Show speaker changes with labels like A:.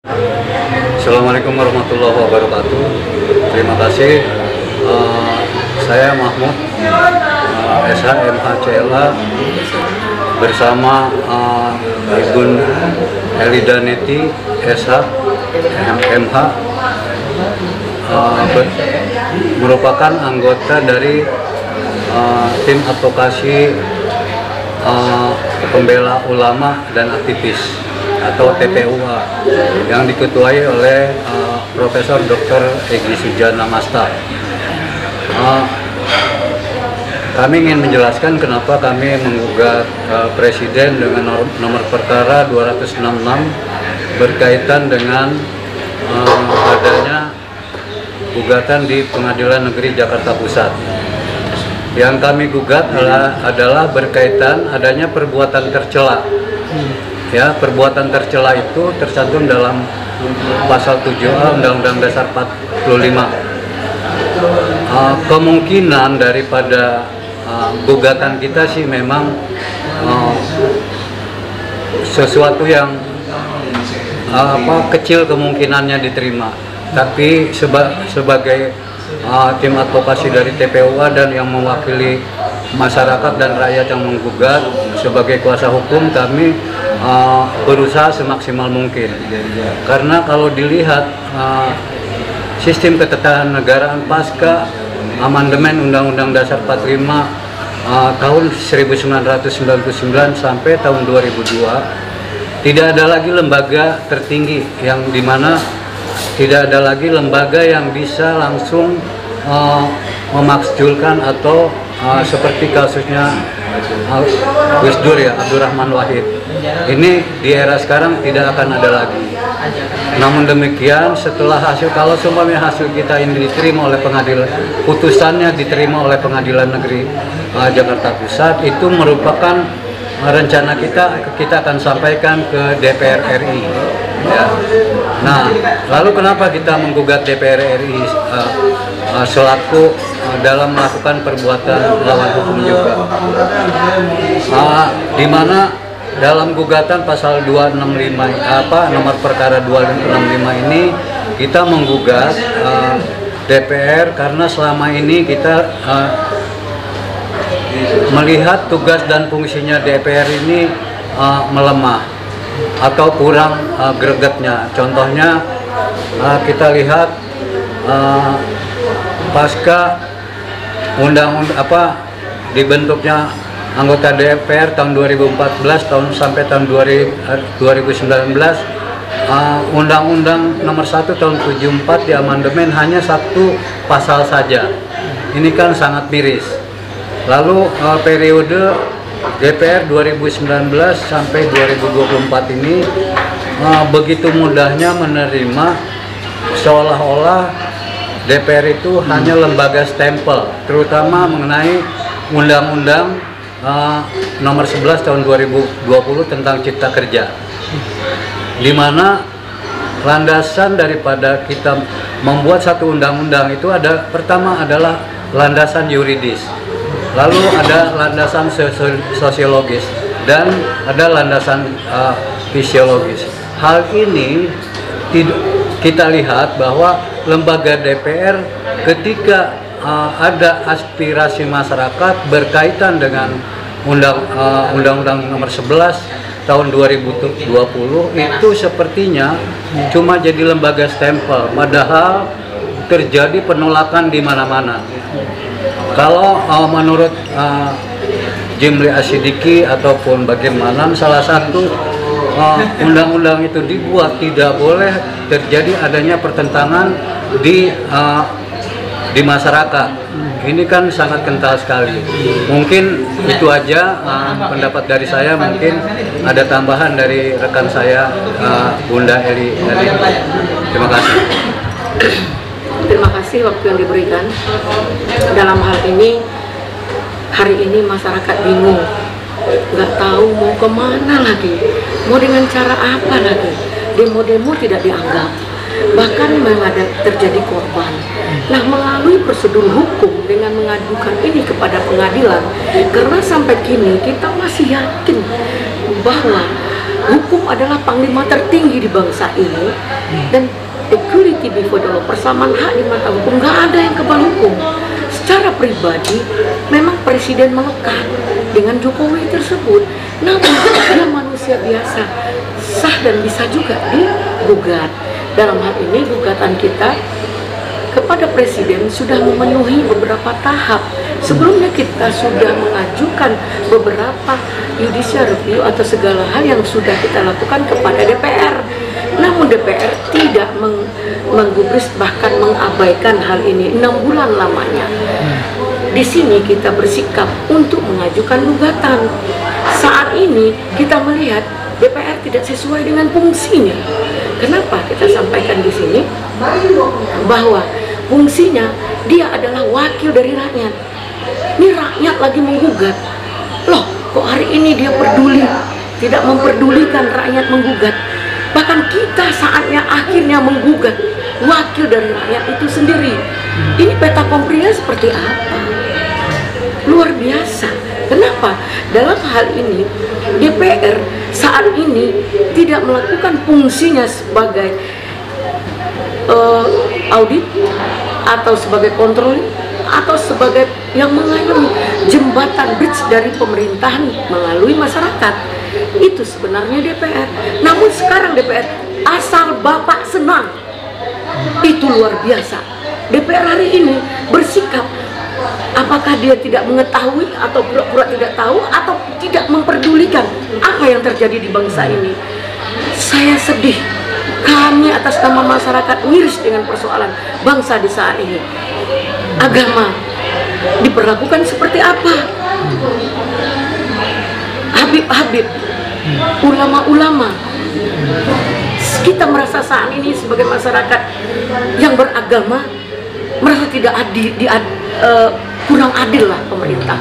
A: Assalamualaikum warahmatullahi wabarakatuh. Terima kasih. Saya Mahmud, SHMHCLA bersama Ibu Elida Neti, SH MH, merupakan anggota dari tim advokasi pembela ulama dan aktivis atau TPUA yang diketuai oleh Profesor Dr. Egy Sujana Masta. Kami ingin menjelaskan kenapa kami menggugat Presiden dengan nomor perkara 266 berkaitan dengan adanya gugatan di Pengadilan Negeri Jakarta Pusat. Yang kami gugat adalah berkaitan adanya perbuatan tercela. Ya, perbuatan tercela itu tercantum dalam pasal 7A Undang-Undang Dasar 45. Kemungkinan daripada gugatan kita sih memang sesuatu yang kecil kemungkinannya diterima. Tapi sebagai tim advokasi dari TPUA dan yang mewakili masyarakat dan rakyat yang menggugat, sebagai kuasa hukum kami berusaha semaksimal mungkin. Karena kalau dilihat sistem ketatanegaraan pasca amandemen Undang-Undang Dasar 45 tahun 1999 sampai tahun 2002, tidak ada lagi lembaga tertinggi yang dimana tidak ada lagi lembaga yang bisa langsung memakzulkan atau seperti kasusnya Gus Dur ya, Abdurrahman Wahid. Ini di era sekarang tidak akan ada lagi. Namun demikian, setelah kalau seumpamanya hasil kita ini diterima oleh pengadilan, putusannya diterima oleh Pengadilan Negeri Jakarta Pusat, itu merupakan rencana kita akan sampaikan ke DPR RI. Ya. Nah, lalu kenapa kita menggugat DPR RI selaku dalam melakukan perbuatan melawan hukum juga? Di mana dalam gugatan pasal 265 nomor perkara 265 ini kita menggugat DPR karena selama ini kita melihat tugas dan fungsinya DPR ini melemah atau kurang gregetnya. Contohnya kita lihat pasca dibentuknya anggota DPR tahun 2014 sampai tahun 2019, Undang-Undang nomor 1 tahun 74 di amandemen hanya satu pasal saja. Ini kan sangat miris. Lalu periode DPR 2019 sampai 2024 ini begitu mudahnya menerima, seolah-olah DPR itu hanya lembaga stempel, terutama mengenai Undang-Undang nomor 11 tahun 2020 tentang Cipta Kerja, di mana landasan daripada kita membuat satu undang-undang itu pertama adalah landasan yuridis, lalu ada landasan sosiologis, dan ada landasan fisiologis. Hal ini kita lihat bahwa lembaga DPR ketika ada aspirasi masyarakat berkaitan dengan Undang-Undang nomor 11 tahun 2020 itu sepertinya cuma jadi lembaga stempel, padahal terjadi penolakan di mana-mana. Kalau menurut Jimli Asidiki ataupun bagaimana, salah satu undang-undang itu dibuat tidak boleh terjadi adanya pertentangan di masyarakat. Ini kan sangat kental sekali. Mungkin itu aja pendapat dari saya. Mungkin ada tambahan dari rekan saya, Bunda Eli. Terima kasih.
B: Terima kasih waktu yang diberikan. Dalam hal ini, hari ini masyarakat bingung, nggak tahu mau kemana lagi, mau dengan cara apa lagi. Demo-demo tidak dianggap, bahkan terjadi korban. Nah, melalui prosedur hukum dengan mengajukan ini kepada pengadilan, karena sampai kini kita masih yakin bahwa Hukum adalah panglima tertinggi di bangsa ini, dan equality before the law, persamaan hak di mata hukum, nggak ada yang kebal hukum. Secara pribadi, memang Presiden melekat dengan Jokowi tersebut, namun dia manusia biasa, sah dan bisa juga digugat. Dalam hal ini gugatan kita kepada Presiden sudah memenuhi beberapa tahap. Sebelumnya kita sudah mengajukan beberapa judicial review atau segala hal yang sudah kita lakukan kepada DPR. Namun DPR tidak menggubris, bahkan mengabaikan hal ini 6 bulan lamanya. Di sini kita bersikap untuk mengajukan gugatan. Saat ini kita melihat DPR tidak sesuai dengan fungsinya. Kenapa kita sampaikan di sini bahwa fungsinya dia adalah wakil dari rakyat. Ini rakyat lagi menggugat. Loh, kok hari ini dia peduli, tidak memperdulikan rakyat menggugat. Bahkan kita saatnya akhirnya menggugat wakil dari rakyat itu sendiri. Ini peta komprinya seperti apa? Luar biasa. Kenapa? Dalam hal ini DPR saat ini tidak melakukan fungsinya sebagai audit atau sebagai kontrol atau sebagai yang mengayomi jembatan bridge dari pemerintahan melalui masyarakat. Itu sebenarnya DPR. Namun sekarang DPR asal Bapak senang. Itu luar biasa. DPR hari ini bersikap, apakah dia tidak mengetahui atau pura-pura tidak tahu atau tidak memperdulikan apa yang terjadi di bangsa ini. Saya sedih. Kami atas nama masyarakat miris dengan persoalan bangsa di saat ini. Agama diperlakukan seperti apa? Habib-habib, ulama-ulama. Kita merasa saat ini sebagai masyarakat yang beragama merasa tidak adil, kurang adil lah pemerintah.